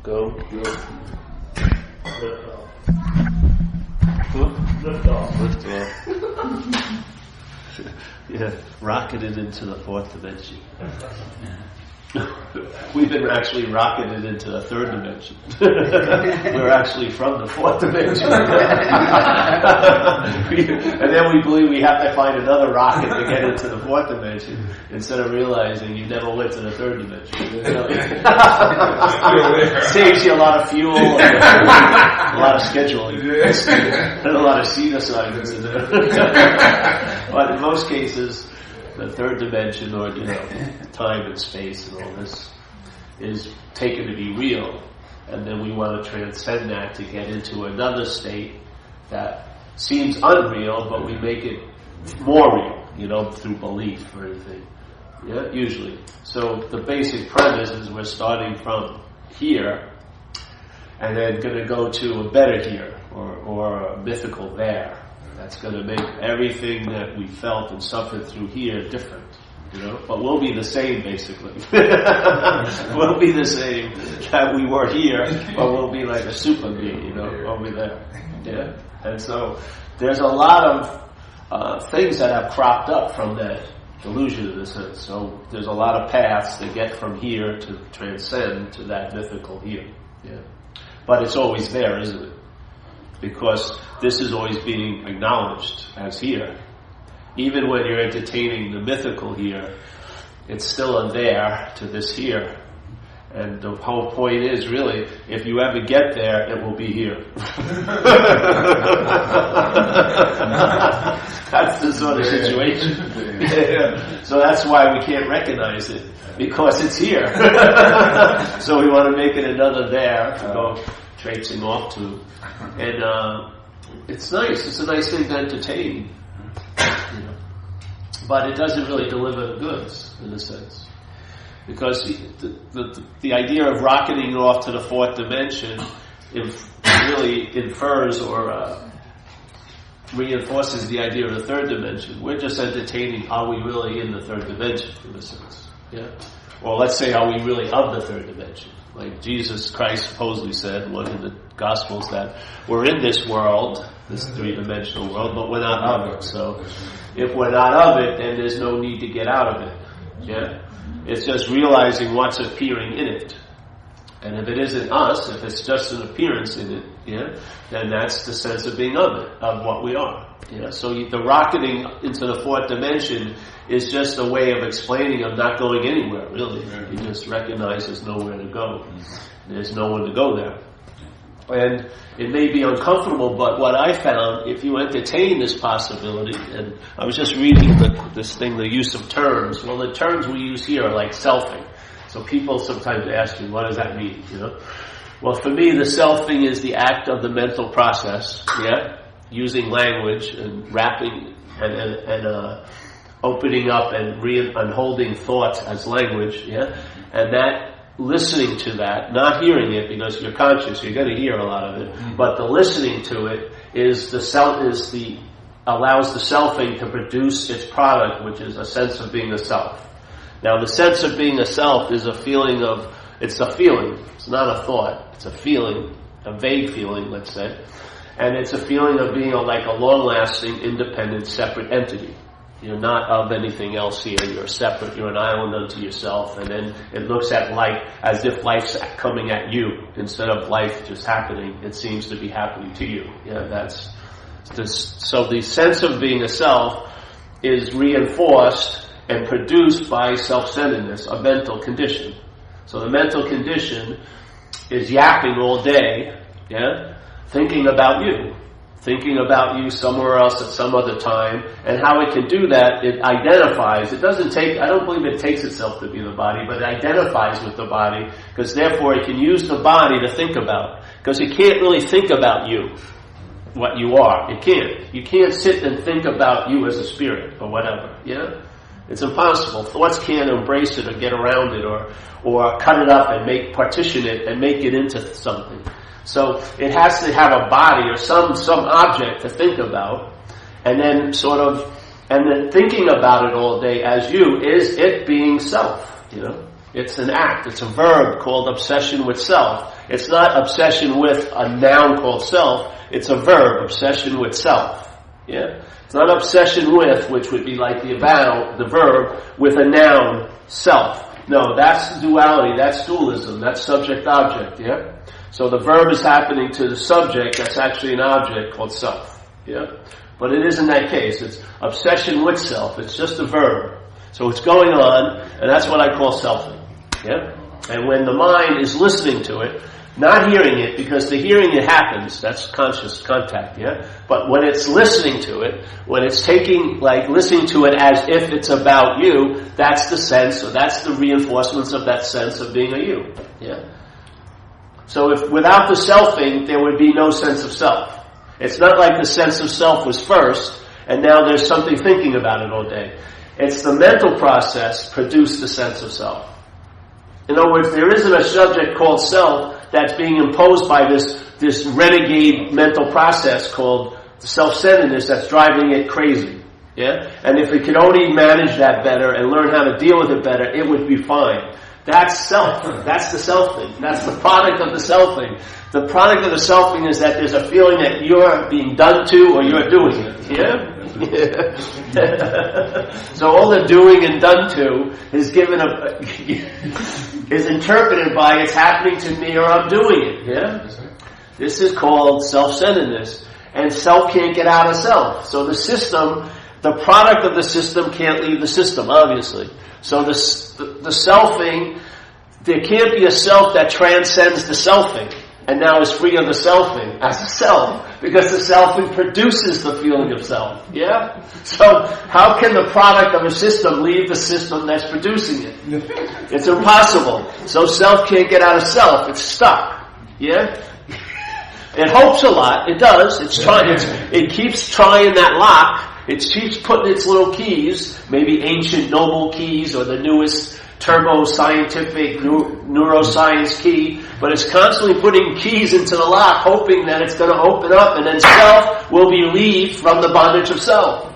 Go. Lift off. Lift off. Yeah, rocketed into the fourth dimension. We've been actually rocketed into the third dimension. We're actually from the fourth dimension. And then we believe we have to find another rocket to get into the fourth dimension instead of realizing you never went to the third dimension. Saves you a lot of fuel and a lot of scheduling and a lot of seat assignments. But in most cases, the third dimension, or time and space and all this, is taken to be real, and then we want to transcend that to get into another state that seems unreal, but we make it more real, through belief or anything. Yeah, usually. So the basic premise is we're starting from here, and then going to go to a better here, or a mythical there. That's going to make everything that we felt and suffered through here different, But we'll be the same, basically. We'll be the same that we were here, but we'll be like a super me, over there. Yeah. And so there's a lot of things that have cropped up from that delusion in a sense. So there's a lot of paths that get from here to transcend to that mythical here. Yeah. But it's always there, isn't it? Because this is always being acknowledged as here. Even when you're entertaining the mythical here, it's still a there to this here. And the whole point is, really, if you ever get there, it will be here. That's the sort of situation. Yeah. So that's why we can't recognize it, because it's here. So we want to make it another there to go traipsing off to. And it's nice. It's a nice thing to entertain. But it doesn't really deliver the goods, in a sense. Because the idea of rocketing off to the fourth dimension really infers or reinforces the idea of the third dimension. We're just entertaining, are we really in the third dimension, in a sense? Yeah. Or let's say, are we really of the third dimension? Like Jesus Christ supposedly said, one in the Gospels, that we're in this world, this three-dimensional world, but we're not of it. So if we're not of it, then there's no need to get out of it. Yeah? It's just realizing what's appearing in it. And if it isn't us, if it's just an appearance in it, then that's the sense of being of it, of what we are. So the rocketing into the fourth dimension is just a way of explaining I'm not going anywhere, really. You just recognize there's nowhere to go. There's no one to go there. And it may be uncomfortable, but what I found, if you entertain this possibility, and I was just reading this thing, the use of terms. Well, the terms we use here are like selfing. So people sometimes ask me, what does that mean? Well, for me, the selfing is the act of the mental process, using language and wrapping and opening up and unholding thoughts as language, and that listening to that, not hearing it because you're conscious, you're going to hear a lot of it, but the listening to it allows the selfing to produce its product, which is a sense of being a self. Now, the sense of being a self is it's a feeling. It's not a thought. It's a feeling, a vague feeling, let's say. And it's a feeling of being like a long-lasting, independent, separate entity. You're not of anything else here. You're separate. You're an island unto yourself. And then it looks at life as if life's coming at you. Instead of life just happening, it seems to be happening to you. So the sense of being a self is reinforced and produced by self-centeredness, a mental condition. So the mental condition is yapping all day, thinking about you somewhere else at some other time, and how it can do that, it identifies. I don't believe it takes itself to be the body, but it identifies with the body, because therefore it can use the body to think about, because it can't really think about you, what you are. It can't. You can't sit and think about you as a spirit, or whatever, It's impossible. Thoughts can't embrace it or get around it or cut it up and partition it and make it into something. So it has to have a body or some object to think about, and then thinking about it all day as you is it being self, It's an act. It's a verb called obsession with self. It's not obsession with a noun called self. It's a verb, obsession with self. Yeah? It's not obsession with, which would be like the verb, with a noun, self. No, that's duality. That's dualism. That's subject-object. Yeah? So the verb is happening to the subject. That's actually an object called self. Yeah? But it isn't that case. It's obsession with self. It's just a verb. So it's going on, and that's what I call selfing. Yeah? And when the mind is listening to it, not hearing it, because the hearing it happens, that's conscious contact, yeah? But when it's listening to it, when it's listening to it as if it's about you, that's the sense, or that's the reinforcements of that sense of being a you, yeah? So if without the selfing, there would be no sense of self. It's not like the sense of self was first, and now there's something thinking about it all day. It's the mental process produced the sense of self. In other words, there isn't a subject called self that's being imposed by this renegade mental process called self-centeredness that's driving it crazy. Yeah? And if it could only manage that better and learn how to deal with it better, it would be fine. That's self. That's the selfing. That's the product of the selfing. The product of the selfing is that there's a feeling that you're being done to or you're doing it. Yeah? So all the doing and done to is is interpreted by it's happening to me or I'm doing it. Yeah? This is called self-centeredness. And self can't get out of self. So the system, the product of the system can't leave the system, obviously. So the selfing, there can't be a self that transcends the selfing and now is free of the selfing as a self, because the selfing produces the feeling of self. Yeah? So how can the product of a system leave the system that's producing it? It's impossible. So self can't get out of self. It's stuck. Yeah? It hopes a lot. It does. It keeps trying that lock. It keeps putting its little keys, maybe ancient noble keys or the newest turbo-scientific neuroscience key, but it's constantly putting keys into the lock, hoping that it's going to open up, and then self will be relieved from the bondage of self.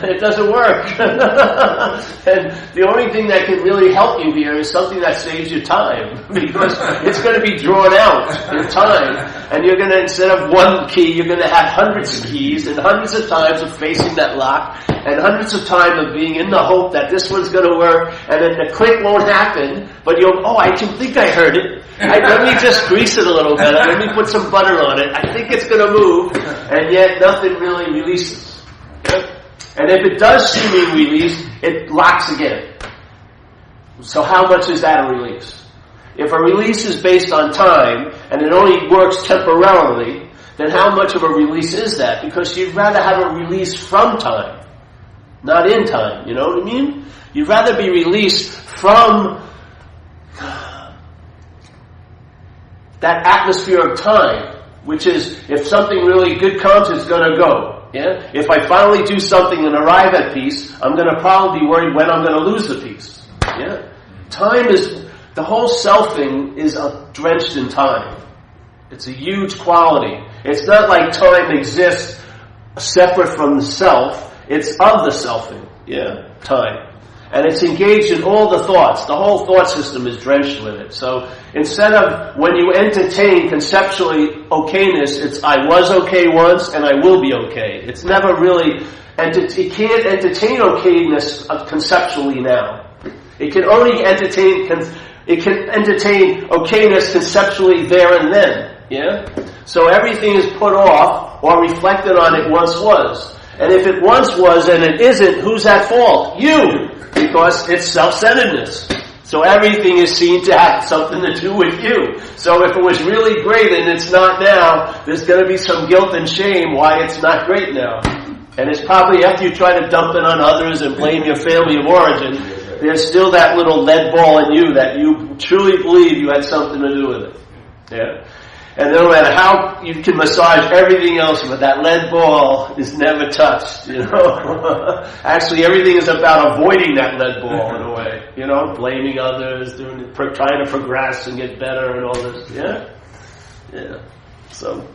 It doesn't work. And the only thing that can really help you here is something that saves you time, because it's going to be drawn out in time, and you're going to, instead of one key, you're going to have hundreds of keys and hundreds of times of facing that lock and hundreds of times of being in the hope that this one's going to work, and then the click won't happen, but I can think I heard it. Let me just grease it a little bit. Let me put some butter on it. I think it's going to move, and yet nothing really releases. Okay? And if it does seemingly release, it locks again. So how much is that a release? If a release is based on time, and it only works temporarily, then how much of a release is that? Because you'd rather have a release from time, not in time. You know what I mean? You'd rather be released from that atmosphere of time, which is, if something really good comes, it's going to go. Yeah? If I finally do something and arrive at peace, I'm going to probably be worried when I'm going to lose the peace. Yeah? Time is, the whole selfing is drenched in time. It's a huge quality. It's not like time exists separate from the self. It's of the selfing. Yeah? Time. And it's engaged in all the thoughts. The whole thought system is drenched with it. So instead of, when you entertain conceptually okayness, it's I was okay once and I will be okay. It's never really, it can't entertain okayness conceptually now. It can only entertain okayness conceptually there and then. Yeah? So everything is put off or reflected on it once was. And if it once was and it isn't, who's at fault? You! Because it's self-centeredness. So everything is seen to have something to do with you. So if it was really great and it's not now, there's going to be some guilt and shame why it's not great now. And it's probably after you try to dump it on others and blame your family of origin, there's still that little lead ball in you that you truly believe you had something to do with it. Yeah? And no matter how you can massage everything else, but that lead ball is never touched, you know. Actually, everything is about avoiding that lead ball in a way, you know, blaming others, trying to progress and get better and all this. Yeah? Yeah. So,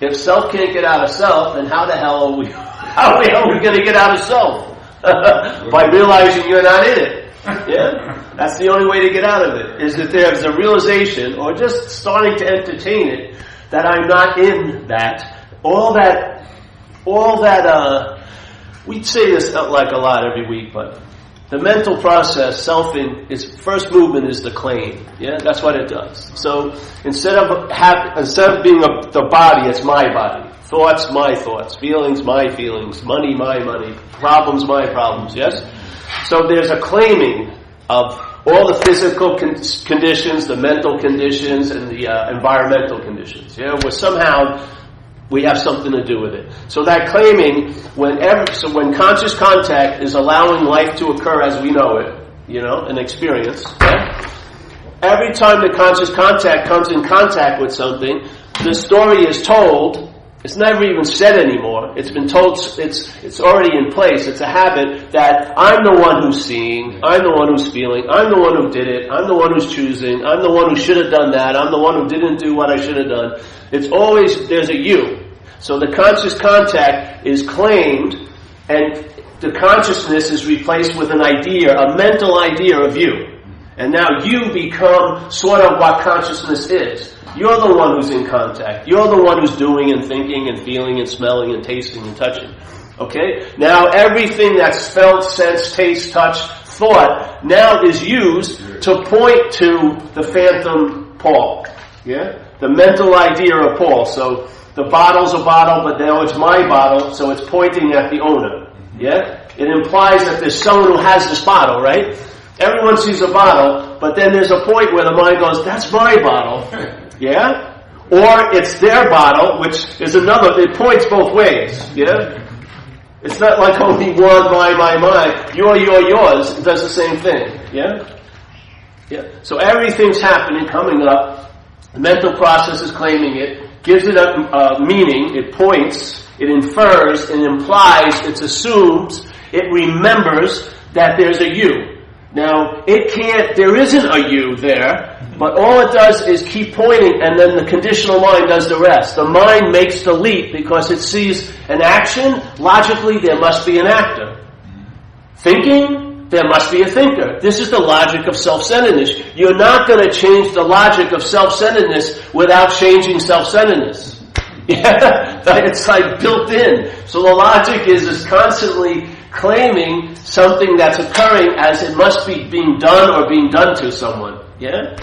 If self can't get out of self, then how the hell are we going to get out of self? By realizing you're not in it. Yeah? That's the only way to get out of it, is that there's a realization, or just starting to entertain it, that I'm not in that. All that, we'd say this like a lot every week, but the mental process, selfing, its first movement is the claim. Yeah, that's what it does. So instead of being the body, it's my body. Thoughts, my thoughts. Feelings, my feelings. Money, my money. Problems, my problems. Yes? So there's a claiming of all the physical conditions, the mental conditions, and the environmental conditions. Yeah, where somehow we have something to do with it. So that claiming, when conscious contact is allowing life to occur as we know it, an experience, yeah? Every time the conscious contact comes in contact with something, the story is told. It's never even said anymore. It's been told, it's already in place. It's a habit that I'm the one who's seeing, I'm the one who's feeling, I'm the one who did it, I'm the one who's choosing, I'm the one who should have done that, I'm the one who didn't do what I should have done. It's always, there's a you. So the conscious contact is claimed, and the consciousness is replaced with an idea, a mental idea of you. And now you become sort of what consciousness is. You're the one who's in contact. You're the one who's doing and thinking and feeling and smelling and tasting and touching. Okay? Now everything that's felt, sense, taste, touch, thought now is used to point to the phantom Paul. Yeah? The mental idea of Paul. So the bottle's a bottle, but now it's my bottle, so it's pointing at the owner. Yeah? It implies that there's someone who has this bottle, right? Everyone sees a bottle, but then there's a point where the mind goes, that's my bottle. Yeah? Or it's their bottle, which is another, it points both ways. Yeah? It's not like only one, my, yours. It does the same thing. Yeah? Yeah. So everything's happening, coming up. The mental process is claiming it, gives it a meaning, it points, it infers, it implies, it assumes, it remembers that there's a you. Now, there isn't a you there, but all it does is keep pointing, and then the conditional mind does the rest. The mind makes the leap because it sees an action. Logically, there must be an actor. Thinking, there must be a thinker. This is the logic of self-centeredness. You're not going to change the logic of self-centeredness without changing self-centeredness. Yeah, it's like built in. So the logic is constantly claiming something that's occurring as it must be being done or being done to someone. Yeah?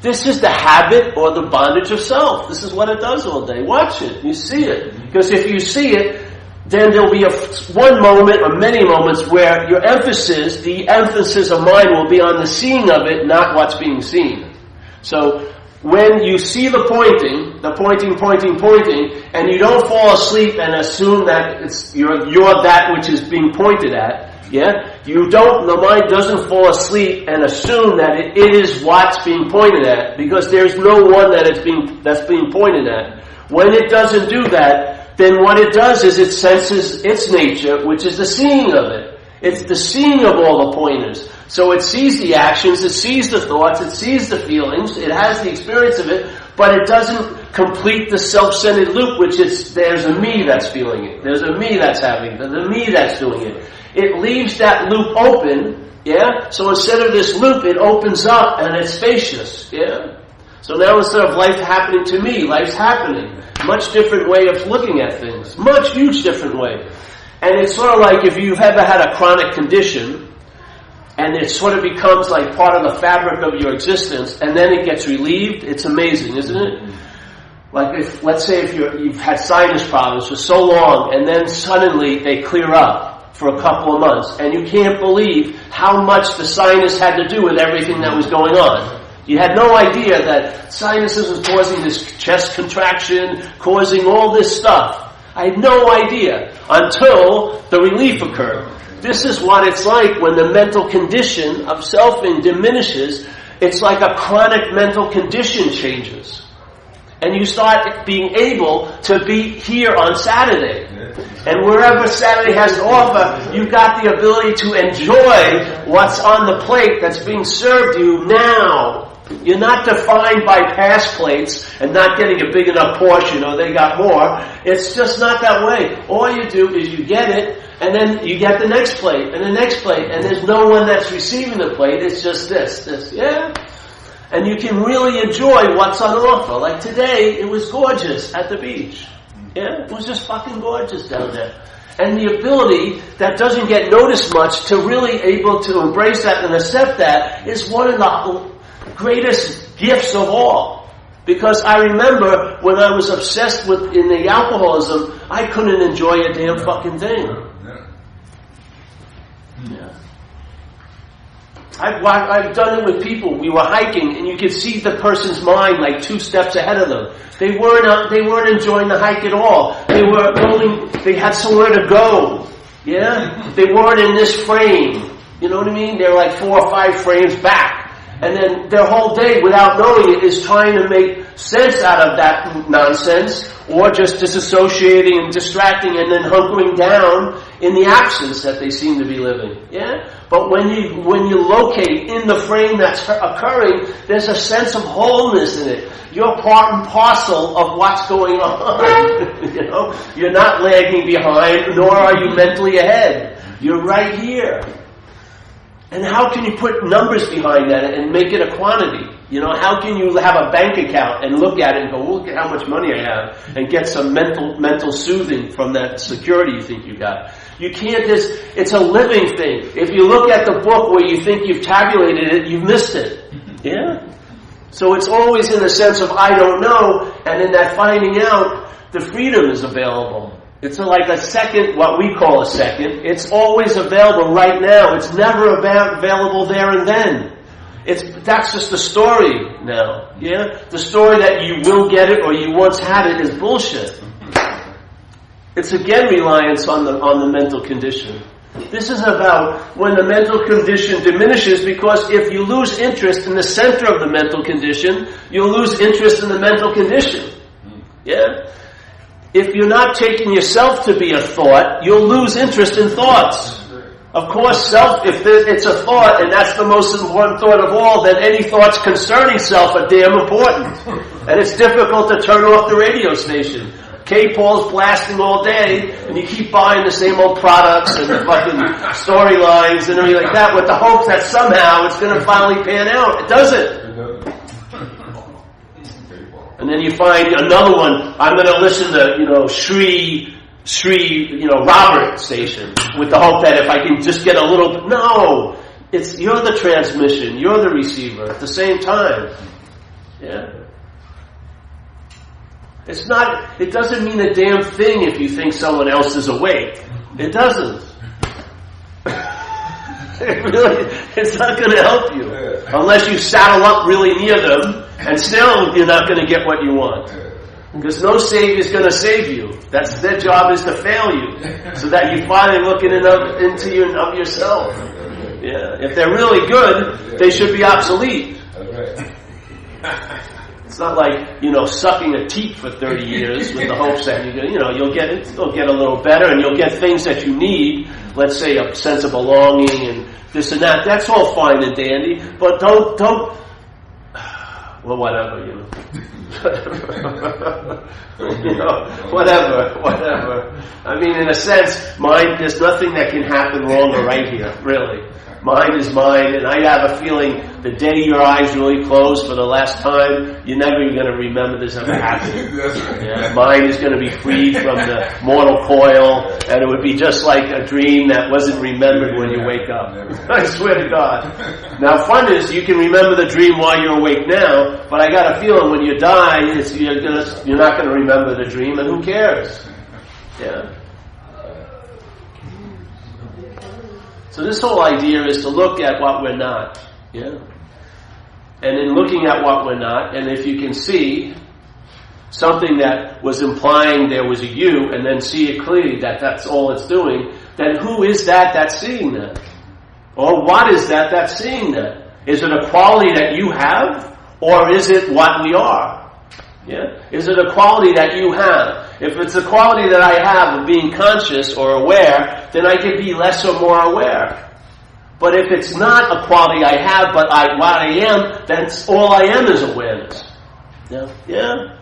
This is the habit or the bondage of self. This is what it does all day. Watch it. You see it. Because if you see it, then there'll be one moment or many moments where your emphasis, the emphasis of mind will be on the seeing of it, not what's being seen. So when you see the pointing, and you don't fall asleep and assume that you're that which is being pointed at, yeah? The mind doesn't fall asleep and assume that it is what's being pointed at, because there's no one that's being pointed at. When it doesn't do that, then what it does is it senses its nature, which is the seeing of it. It's the seeing of all the pointers. So it sees the actions, it sees the thoughts, it sees the feelings, it has the experience of it, but it doesn't complete the self-centered loop, which is, there's a me that's feeling it, there's a me that's having it, there's a me that's doing it. It leaves that loop open, yeah? So instead of this loop, it opens up and it's spacious, yeah? So now instead of life happening to me, life's happening. Much different way of looking at things. Huge different way. And it's sort of like if you've ever had a chronic condition, and it sort of becomes like part of the fabric of your existence, and then it gets relieved. It's amazing, isn't it? Like let's say if you've had sinus problems for so long, and then suddenly they clear up for a couple of months, and you can't believe how much the sinus had to do with everything that was going on. You had no idea that sinuses was causing this chest contraction, causing all this stuff. I had no idea until the relief occurred. This is what it's like when the mental condition of selfing diminishes. It's like a chronic mental condition changes. And you start being able to be here on Saturday. And wherever Saturday has to offer, you've got the ability to enjoy what's on the plate that's being served you now. You're not defined by pass plates and not getting a big enough portion or they got more. It's just not that way. All you do is you get it, and then you get the next plate and the next plate, and there's no one that's receiving the plate. It's just this, yeah? And you can really enjoy what's on offer. Like today, it was gorgeous at the beach. Yeah? It was just fucking gorgeous down there. And the ability that doesn't get noticed much to really able to embrace that and accept that is one of the greatest gifts of all. Because I remember when I was obsessed with in the alcoholism, I couldn't enjoy a damn fucking thing. Yeah. I've done it with people. We were hiking, and you could see the person's mind like 2 steps ahead of them. They weren't enjoying the hike at all. They had somewhere to go. Yeah? They weren't in this frame. You know what I mean? They're like 4 or 5 frames back. And then their whole day, without knowing it, is trying to make sense out of that nonsense, or just disassociating and distracting and then hunkering down in the absence that they seem to be living. Yeah? But when you locate in the frame that's occurring, there's a sense of wholeness in it. You're part and parcel of what's going on. You know? You're not lagging behind, nor are you mentally ahead. You're right here. And how can you put numbers behind that and make it a quantity? You know, how can you have a bank account and look at it and go, look at how much money I have, and get some mental soothing from that security you think you got? You can't it's a living thing. If you look at the book where you think you've tabulated it, you've missed it. Yeah? So it's always in the sense of I don't know, and in that finding out, the freedom is available. It's like a second, what we call a second. It's always available right now. It's never available there and then. That's just the story now. Yeah? The story that you will get it or you once had it is bullshit. It's again reliance on the mental condition. This is about when the mental condition diminishes, because if you lose interest in the center of the mental condition, you'll lose interest in the mental condition. Yeah? If you're not taking yourself to be a thought, you'll lose interest in thoughts. Of course, if it's a thought, and that's the most important thought of all, then any thoughts concerning self are damn important. And it's difficult to turn off the radio station. K-Paul's blasting all day, and you keep buying the same old products and the fucking storylines and everything like that with the hopes that somehow it's going to finally pan out. It doesn't. And then you find another one. I'm going to listen to, Sri, Robert station with the hope that if I can just get a little. No, you're the transmission, you're the receiver at the same time. Yeah. It doesn't mean a damn thing if you think someone else is awake. It doesn't. It's not going to help you unless you saddle up really near them, and still you're not going to get what you want. Because no Savior is going to save you. That's their job, is to fail you, so that you finally look into you and of yourself. Yeah, if they're really good, they should be obsolete. It's not like sucking a teat for 30 years with the hopes that you'll get a little better, and you'll get things that you need. Let's say a sense of belonging and this and that. That's all fine and dandy, but don't. Well, whatever, whatever. I mean, in a sense, there's nothing that can happen wrong or right here, really. Mine is mine, and I have a feeling the day your eyes really close for the last time, you're never even going to remember this ever happened. Yeah, mine is going to be freed from the mortal coil, and it would be just like a dream that wasn't remembered when you wake up. I swear to God. Now, fun is you can remember the dream while you're awake now, but I got a feeling when you die, you're not going to remember the dream, and who cares? Yeah. So this whole idea is to look at what we're not, yeah? And in looking at what we're not, and if you can see something that was implying there was a you, and then see it clearly that that's all it's doing, then who is that that's seeing that? Or what is that that's seeing that? Is it a quality that you have, or is it what we are? Yeah? Is it a quality that you have? If it's a quality that I have of being conscious or aware, then I can be less or more aware. But if it's not a quality I have, but what I am, then all I am is awareness. Yeah?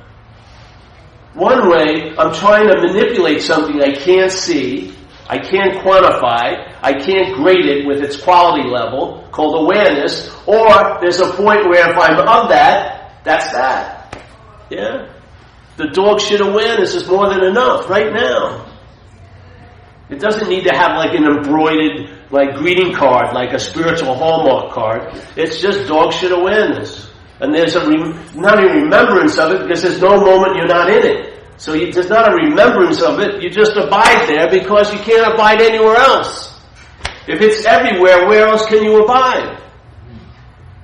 One way, I'm trying to manipulate something I can't see, I can't quantify, I can't grade it with its quality level, called awareness, or there's a point where if I'm of that, that's that. Yeah? The dog shit awareness is more than enough right now. It doesn't need to have like an embroidered greeting card, like a spiritual hallmark card. It's just dog shit awareness. And there's not a remembrance of it because there's no moment you're not in it. So there's not a remembrance of it. You just abide there because you can't abide anywhere else. If it's everywhere, where else can you abide?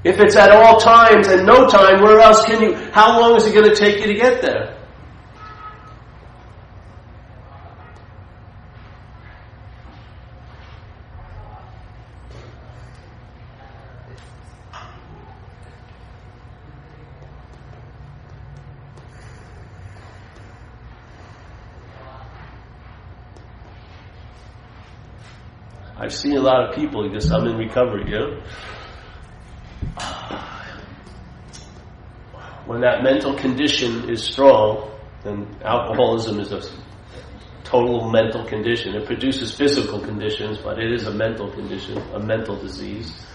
If it's at all times and no time, where else can you? How long is it going to take you to get there? I've seen a lot of people because I'm in recovery, When that mental condition is strong, and alcoholism is a total mental condition. It produces physical conditions, but it is a mental condition, a mental disease.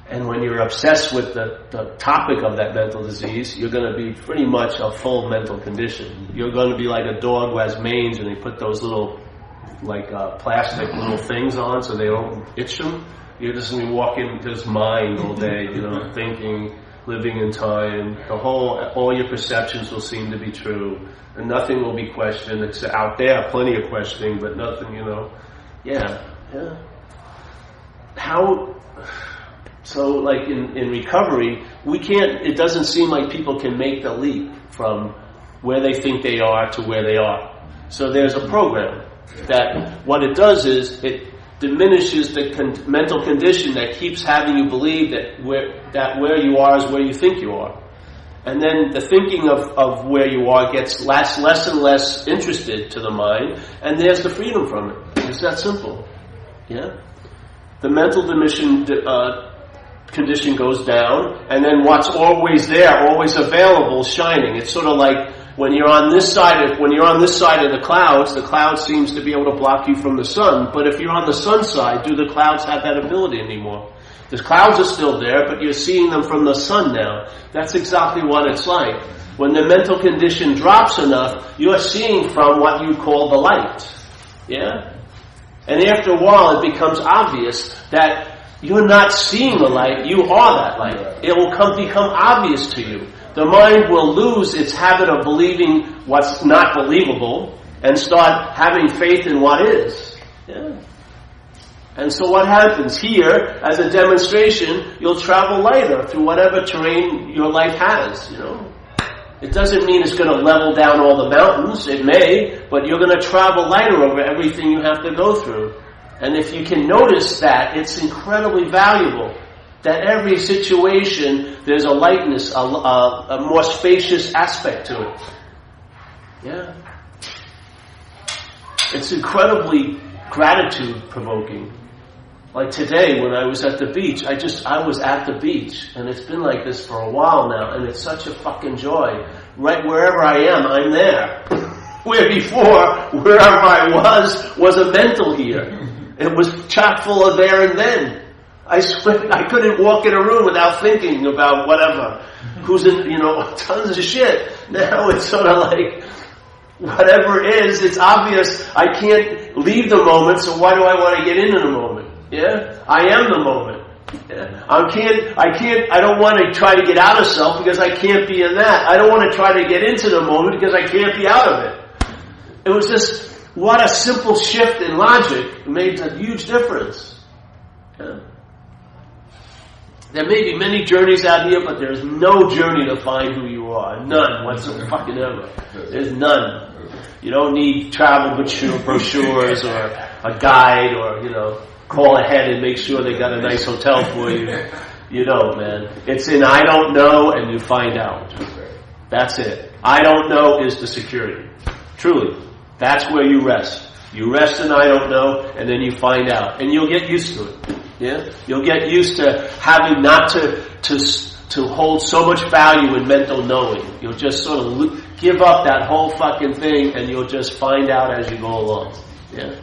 And when you're obsessed with the topic of that mental disease, you're going to be pretty much a full mental condition. You're going to be like a dog who has mange and they put those little plastic little things on so they don't itch them. You're just going to be walking this mind all day, thinking, living in time. All your perceptions will seem to be true, and nothing will be questioned. It's out there, plenty of questioning, but nothing, Yeah. So in recovery, it doesn't seem like people can make the leap from where they think they are to where they are. So there's a program that what it does is it diminishes the mental condition that keeps having you believe that where you are is where you think you are. And then the thinking of where you are gets less and less interested to the mind, and there's the freedom from it. It's that simple. Yeah? The mental condition goes down, and then what's always there, always available, shining. It's sort of like when you're on this side of the cloud seems to be able to block you from the sun. But if you're on the sun side, do the clouds have that ability anymore? The clouds are still there, but you're seeing them from the sun now. That's exactly what it's like. When the mental condition drops enough, you're seeing from what you call the light. Yeah? And after a while, it becomes obvious that you're not seeing the light, you are that light. It will become obvious to you. The mind will lose its habit of believing what's not believable and start having faith in what is. Yeah. And so what happens here, as a demonstration, you'll travel lighter through whatever terrain your life has, It doesn't mean it's going to level down all the mountains. It may, but you're going to travel lighter over everything you have to go through. And if you can notice that, it's incredibly valuable. That every situation, there's a lightness, a more spacious aspect to it. Yeah. It's incredibly gratitude-provoking. Like today, when I was at the beach, I was at the beach, and it's been like this for a while now, and it's such a fucking joy. Right wherever I am, I'm there. Where before, wherever I was a mental here. It was chock full of there and then. I couldn't walk in a room without thinking about whatever. Who's in, tons of shit. Now it's sort of like, whatever it is, it's obvious I can't leave the moment, so why do I want to get into the moment? Yeah? I am the moment. Yeah? I don't want to try to get out of self because I can't be in that. I don't want to try to get into the moment because I can't be out of it. It was just, what a simple shift in logic made a huge difference. Yeah? There may be many journeys out here, but there's no journey to find who you are. None whatsoever. There's none. You don't need travel brochures or a guide or, call ahead and make sure they got a nice hotel for you. You don't, man. It's in I don't know and you find out. That's it. I don't know is the security. Truly. That's where you rest. You rest in I don't know and then you find out. And you'll get used to it. Yeah? You'll get used to having not to hold so much value in mental knowing. You'll just sort of give up that whole fucking thing, and you'll just find out as you go along. Yeah?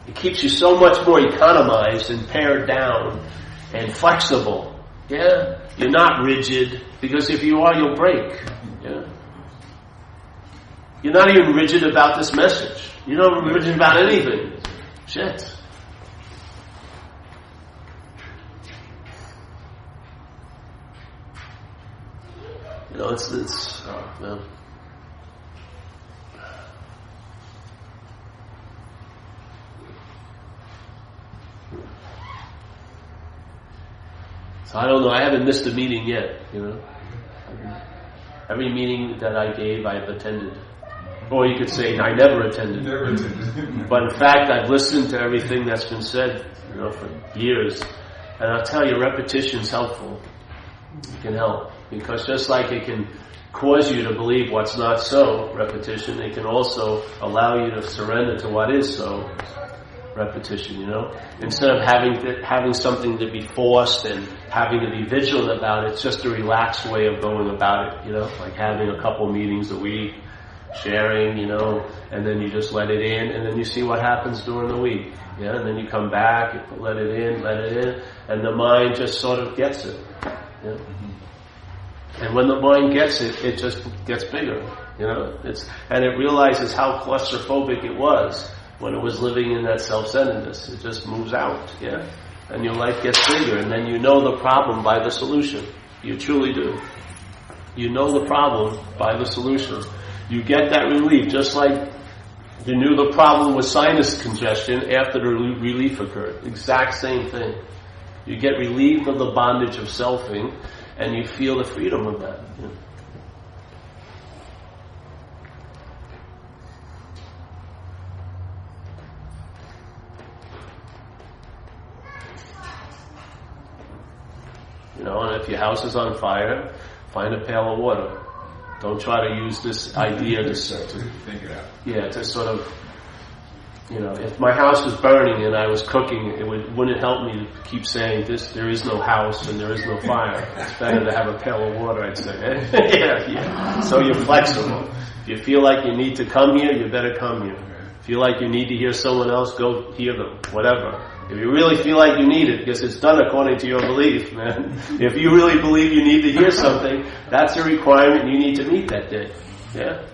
It keeps you so much more economized and pared down and flexible. Yeah? You're not rigid, because if you are, you'll break. Yeah? You're not even rigid about this message. You're not rigid about anything. Shit. You know, it's oh, man. So I don't know. I haven't missed a meeting yet. You know, every meeting that I gave, I've attended. Or you could say I never attended. But in fact, I've listened to everything that's been said, you know, for years. And I'll tell you, repetition's helpful. It can help. Because just like it can cause you to believe what's not so, repetition, it can also allow you to surrender to what is so, repetition, you know. Instead of having something to be forced and having to be vigilant about it, it's just a relaxed way of going about it, you know. Like having a couple meetings a week, sharing, you know, and then you just let it in, and then you see what happens during the week. Yeah, and then you come back, you let it in, and the mind just sort of gets it. Yeah? Mm-hmm. And when the mind gets it, it just gets bigger. You know, and it realizes how claustrophobic it was when it was living in that self-centeredness. It just moves out. Yeah, and your life gets bigger, and then you know the problem by the solution. You truly do. You know the problem by the solution. You get that relief, just like you knew the problem was sinus congestion after the relief occurred. Exact same thing. You get relieved of the bondage of selfing, and you feel the freedom of that. Yeah. You know, and if your house is on fire, find a pail of water. Don't try to use this idea to think it out. Yeah, to sort of, you know, if my house was burning and I was cooking, wouldn't help me to keep saying this. There is no house and there is no fire. It's better to have a pail of water, I'd say. Yeah. So you're flexible. If you feel like you need to come here, you better come here. Feel like you need to hear someone else, go hear them. Whatever. If you really feel like you need it, because it's done according to your belief, man. If you really believe you need to hear something, that's a requirement you need to meet that day. Yeah?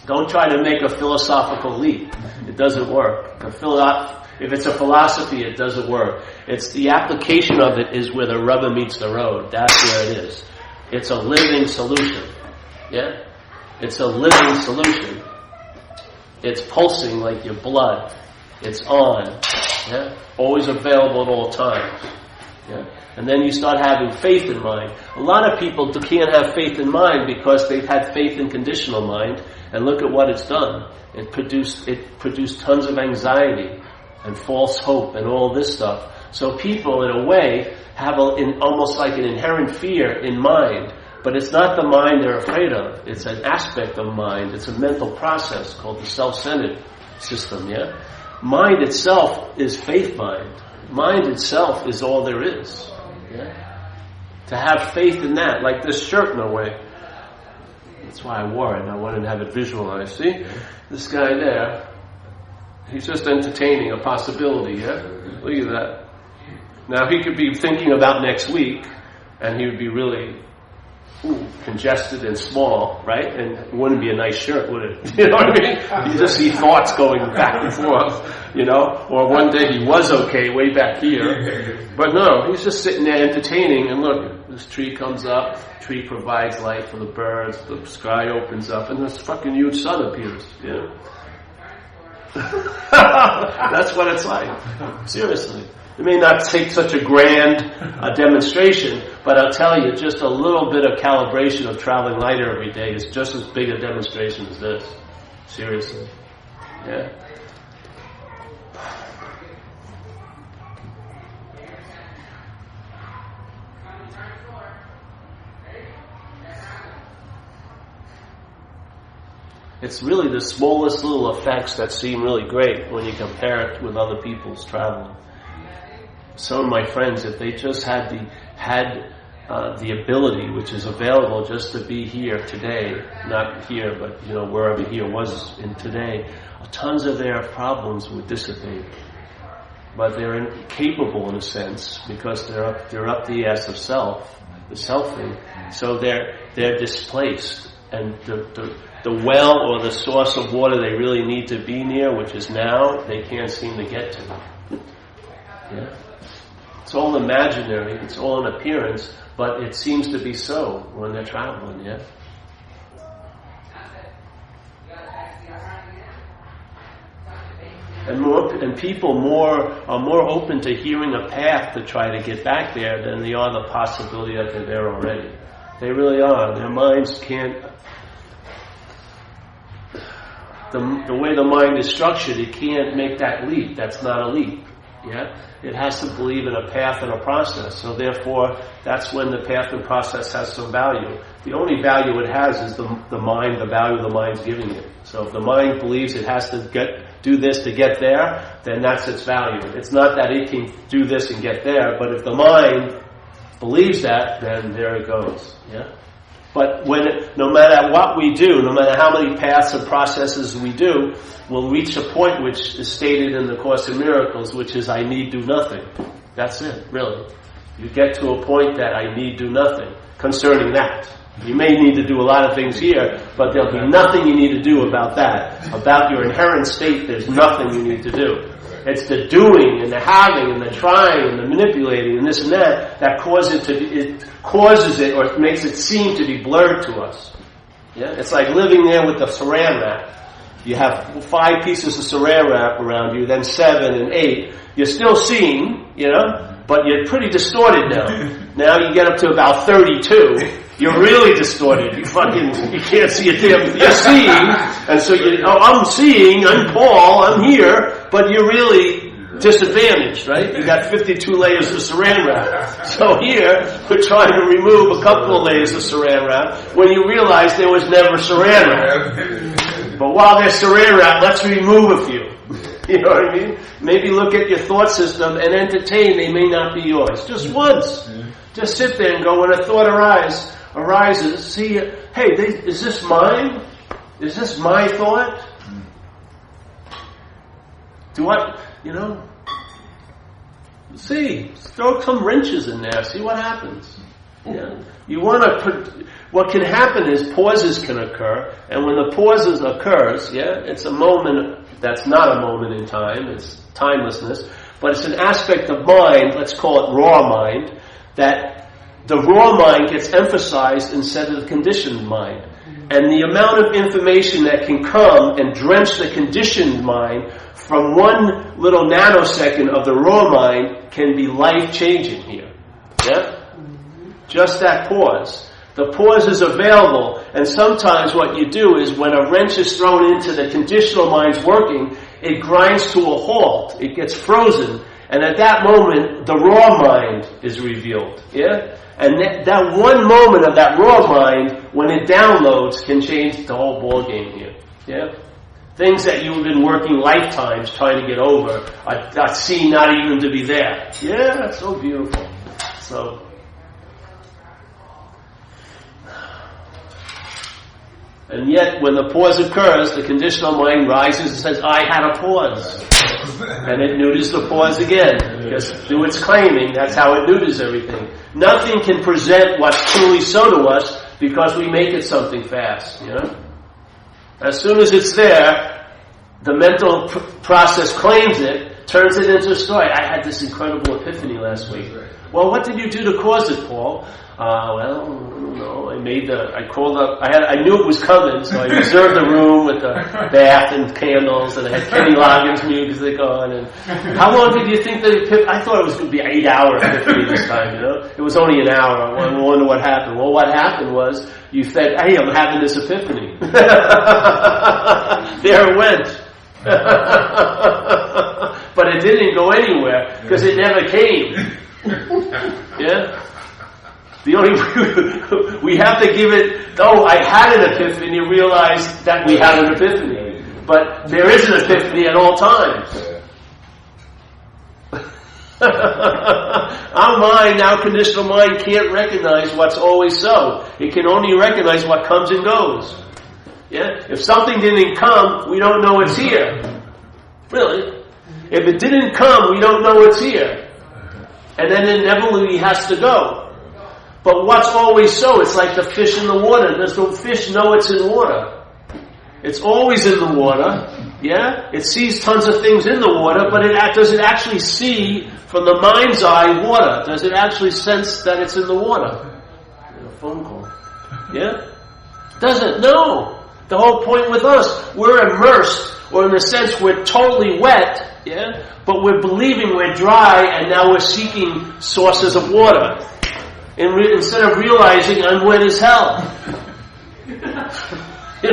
Don't try to make a philosophical leap. It doesn't work. If it's a philosophy, it doesn't work. It's the application of it is where the rubber meets the road. That's where it is. It's a living solution. Yeah? It's a living solution. It's pulsing like your blood. It's on. Yeah? Always available at all times. Yeah? And then you start having faith in mind. A lot of people can't have faith in mind because they've had faith in conditional mind, and look at what it's done. It produced tons of anxiety and false hope and all this stuff. So people, in a way, have almost like an inherent fear in mind, but it's not the mind they're afraid of. It's an aspect of mind. It's a mental process called the self-centered system. Yeah. Mind itself is faith mind. Mind itself is all there is. Yeah? To have faith in that, like this shirt in a way. That's why I wore it. I wanted to have it visualized. See? This guy there, he's just entertaining a possibility, yeah? Look at that. Now he could be thinking about next week, and he would be really congested and small, right? And it wouldn't be a nice shirt, would it? You know what I mean? You just see thoughts going back and forth, you know? Or one day he was okay way back here. But no, he's just sitting there entertaining, and look, this tree comes up, tree provides light for the birds, the sky opens up, and this fucking huge sun appears, you know? That's what it's like. Seriously. It may not take such a grand demonstration, but I'll tell you, just a little bit of calibration of traveling lighter every day is just as big a demonstration as this. Seriously. Yeah. It's really the smallest little effects that seem really great when you compare it with other people's traveling. Some of my friends, if they just had the ability, which is available just to be here today, not here, but wherever here was in today, tons of their problems would dissipate. But they're incapable in a sense because they're up the ass of self, the selfing. So they're displaced, and the well or the source of water they really need to be near, which is now, they can't seem to get to. Yeah. It's all imaginary, it's all an appearance, but it seems to be so when they're traveling, yeah? And people are more open to hearing a path to try to get back there than they are the possibility that they're there already. They really are. Their minds can't... The way the mind is structured, it can't make that leap. That's not a leap. Yeah? It has to believe in a path and a process. So therefore, that's when the path and process has some value. The only value it has is the mind, the value the mind's giving it. So if the mind believes it has to do this to get there, then that's its value. It's not that it can do this and get there, but if the mind believes that, then there it goes. Yeah? But no matter what we do, no matter how many paths and processes we do, we'll reach a point which is stated in the Course in Miracles, which is I need do nothing. That's it, really. You get to a point that I need do nothing concerning that. You may need to do a lot of things here, but there'll be nothing you need to do about that. About your inherent state, there's nothing you need to do. It's the doing and the having and the trying and the manipulating and this and that causes it or it makes it seem to be blurred to us. Yeah, it's like living there with the saran wrap. You have 5 pieces of saran wrap around you, then 7 and 8. You're still seeing, but you're pretty distorted now. Now you get up to about 32. You're really distorted. You can't see a damn. You're seeing, and so I'm seeing. I'm Paul. I'm here, but you're really disadvantaged, right? You got 52 layers of saran wrap. So here we're trying to remove a couple of layers of saran wrap when you realize there was never saran wrap. But while there's saran wrap, let's remove a few. You know what I mean? Maybe look at your thought system and entertain. They may not be yours. Just once. Just sit there and go, when a thought arises, see, hey, is this mine? Is this my thought? Do I, see, throw some wrenches in there, see what happens. Yeah. You want to what can happen is pauses can occur, and when the pauses occurs, it's a moment that's not a moment in time, it's timelessness, but it's an aspect of mind, let's call it raw mind, that the raw mind gets emphasized instead of the conditioned mind. And the amount of information that can come and drench the conditioned mind from one little nanosecond of the raw mind can be life-changing here. Yeah? Just that pause. The pause is available, and sometimes what you do is when a wrench is thrown into the conditional mind's working, it grinds to a halt. It gets frozen. And at that moment, the raw mind is revealed. Yeah? And that one moment of that raw mind, when it downloads, can change the whole ball game here. Yeah? Things that you've been working lifetimes trying to get over are seen not even to be there. Yeah, that's so beautiful. So, and yet, when the pause occurs, the conditional mind rises and says, I had a pause. And it neuters the pause again. Because through its claiming, that's how it neuters everything. Nothing can present what's truly so to us because we make it something fast. As soon as it's there, the mental process claims it, turns it into a story. I had this incredible epiphany last week. Well, what did you do to cause it, Paul? Well, I don't know. I called up. I knew it was coming, so I reserved the room with the bath and candles, and I had Kenny Loggins music on. And how long did you think that epiphany? I thought it was going to be 8 hours epiphany this time. It was only an hour. I wonder what happened. Well, what happened was you said, "Hey, I'm having this epiphany." There it went. But it didn't go anywhere because it never came. Yeah. The only we have to give it. Oh, I had an epiphany. You realize that we had an epiphany, but there is an epiphany at all times. Our mind, our conditional mind, can't recognize what's always so. It can only recognize what comes and goes. Yeah. If something didn't come, we don't know it's here. Really. If it didn't come, we don't know it's here. And then inevitably has to go. But what's always so? It's like the fish in the water. Does the fish know it's in water? It's always in the water. Yeah? It sees tons of things in the water, but does it actually see from the mind's eye water? Does it actually sense that it's in the water? A phone call. Yeah? Doesn't. No. The whole point with us, we're immersed, or in the sense we're totally wet, yeah? But we're believing we're dry, and now we're seeking sources of water. Instead of realizing I'm wet as hell. You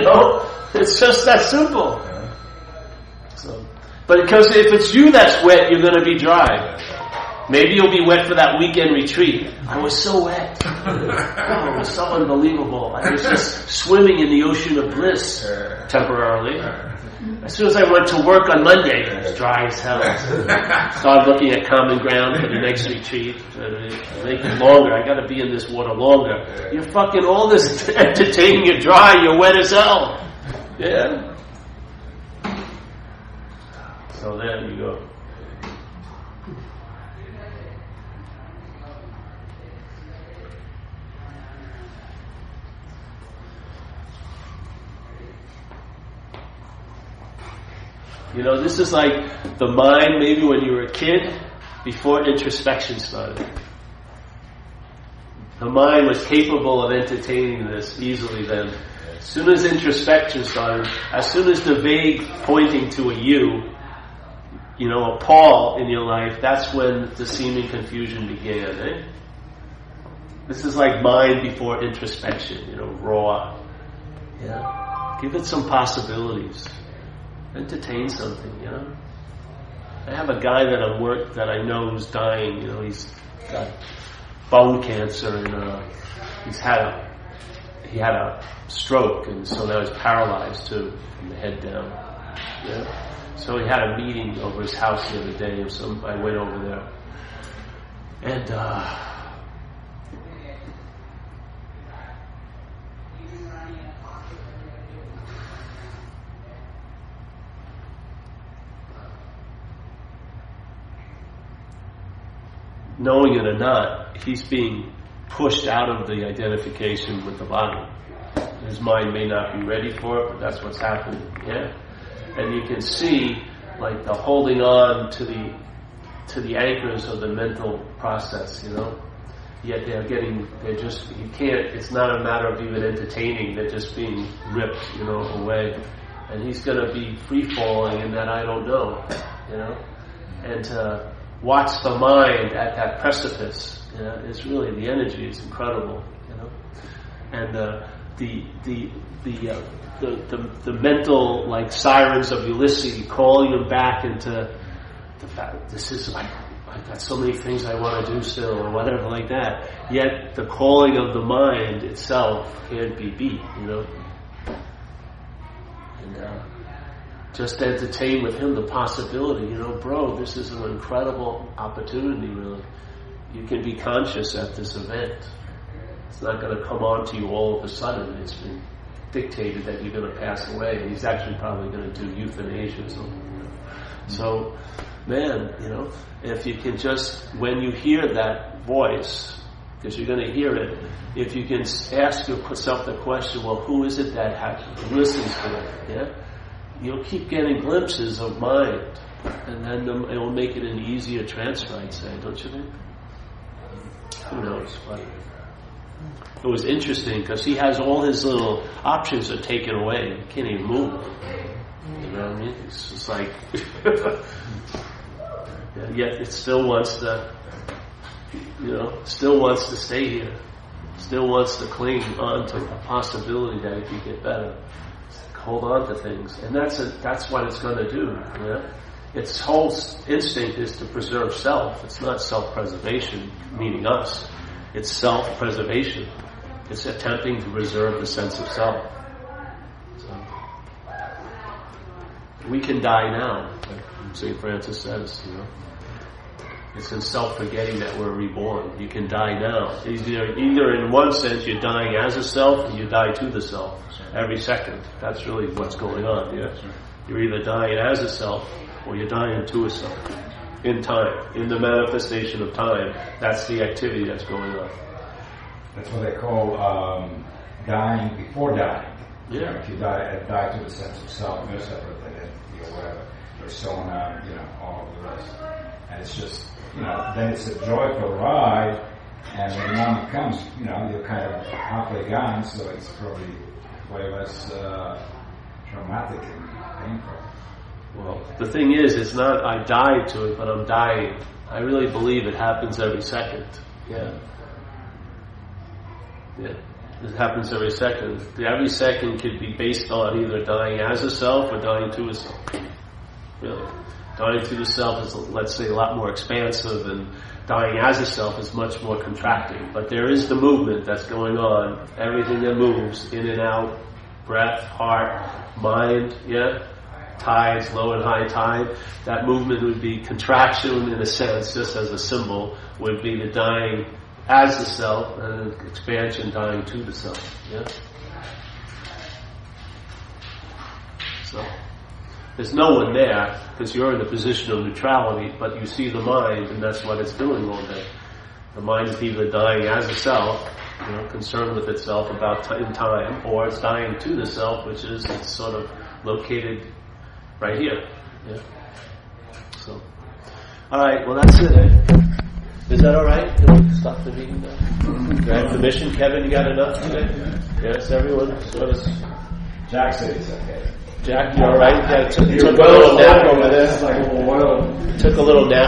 know? It's just that simple. So, but because if it's you that's wet, you're going to be dry. Maybe you'll be wet for that weekend retreat. I was so wet. Oh, it was so unbelievable. I was just swimming in the ocean of bliss temporarily. As soon as I went to work on Monday, it was dry as hell. Started looking at common ground for the next retreat. Make it longer. I got to be in this water longer. You're fucking all this entertaining. You're dry. You're wet as hell. Yeah. So there you go. You know, this is like the mind maybe when you were a kid before introspection started. The mind was capable of entertaining this easily then. As soon as introspection started, as soon as the vague pointing to a you know, a Paul in your life, that's when the seeming confusion began, eh? This is like mind before introspection, you know, raw. Yeah? Give it some possibilities. Entertain something, you know. I have a guy that I know who's dying. You know, he's got bone cancer, and he had a stroke, and so now he's paralyzed too, from the head down. Yeah. So he had a meeting over his house the other day, and so I went over there, and knowing it or not, he's being pushed out of the identification with the body. His mind may not be ready for it, but that's what's happening. Yeah, and you can see like the holding on to the anchors of the mental process. You know, yet it's not a matter of even entertaining. They're just being ripped, you know, away, and he's going to be free falling in that I don't know. You know, and watch the mind at that precipice. You know, it's really the energy is incredible. You know, and the mental like sirens of Ulysses calling him back into the fact this is like I've got so many things I want to do still or whatever like that. Yet the calling of the mind itself can't be beat. You know, and just entertain with him the possibility, you know, bro, this is an incredible opportunity, really. You can be conscious at this event. It's not going to come on to you all of a sudden. It's been dictated that you're going to pass away, and he's actually probably going to do euthanasia or something. So, man, you know, if you can just, when you hear that voice, because you're going to hear it, if you can ask yourself the question, well, who is it that listens to it? Yeah? You'll keep getting glimpses of mind, and then it will make it an easier transfer, I'd say, don't you think? Who knows? But it was interesting because he has all his little options are taken away. He can't even move. You know what I mean? It's just like, yet it still wants to, you know, still wants to stay here. Still wants to cling on to a possibility that it could get better. Hold on to things, and that's what it's going to do. You know? Its whole instinct is to preserve self. It's not self-preservation, meaning us. It's self-preservation. It's attempting to preserve the sense of self. So, we can die now, like St. Francis says, It's in self-forgetting that we're reborn. You can die now. Either in one sense you're dying as a self, or you die to the self every second. That's really what's going on. Yeah, you're either dying as a self, or you're dying to a self. In time, in the manifestation of time, that's the activity that's going on. That's what they call dying before dying. Yeah. If you die to the sense of self, you're separate identity or whatever, persona, all of the rest. And it's just, then it's a joyful ride, and when the moment comes, you're kind of halfway gone, so it's probably way less traumatic and painful. Well, the thing is, it's not I died to it, but I'm dying. I really believe it happens every second. Yeah. It happens every second. Every second could be based on either dying as a self or dying to a self. Really. Dying to the self is, let's say, a lot more expansive, and dying as a self is much more contracting. But there is the movement that's going on. Everything that moves in and out, breath, heart, mind, tides, low and high tide. That movement would be contraction in a sense, just as a symbol, would be the dying as the self, and expansion dying to the self. So there's no one there, because you're in a position of neutrality, but you see the mind, and that's what it's doing all day. The mind is either dying as a self, concerned with itself about in time, or it's dying to the self, which is it's sort of located right here. So, all right. Well, that's it. Is that all right? Can we stop the meeting now? Do I have permission? Kevin, you got enough today? Yes, everyone? Jack said it's okay. Jack, you all right? Yeah, took a little nap over there. Took a little nap.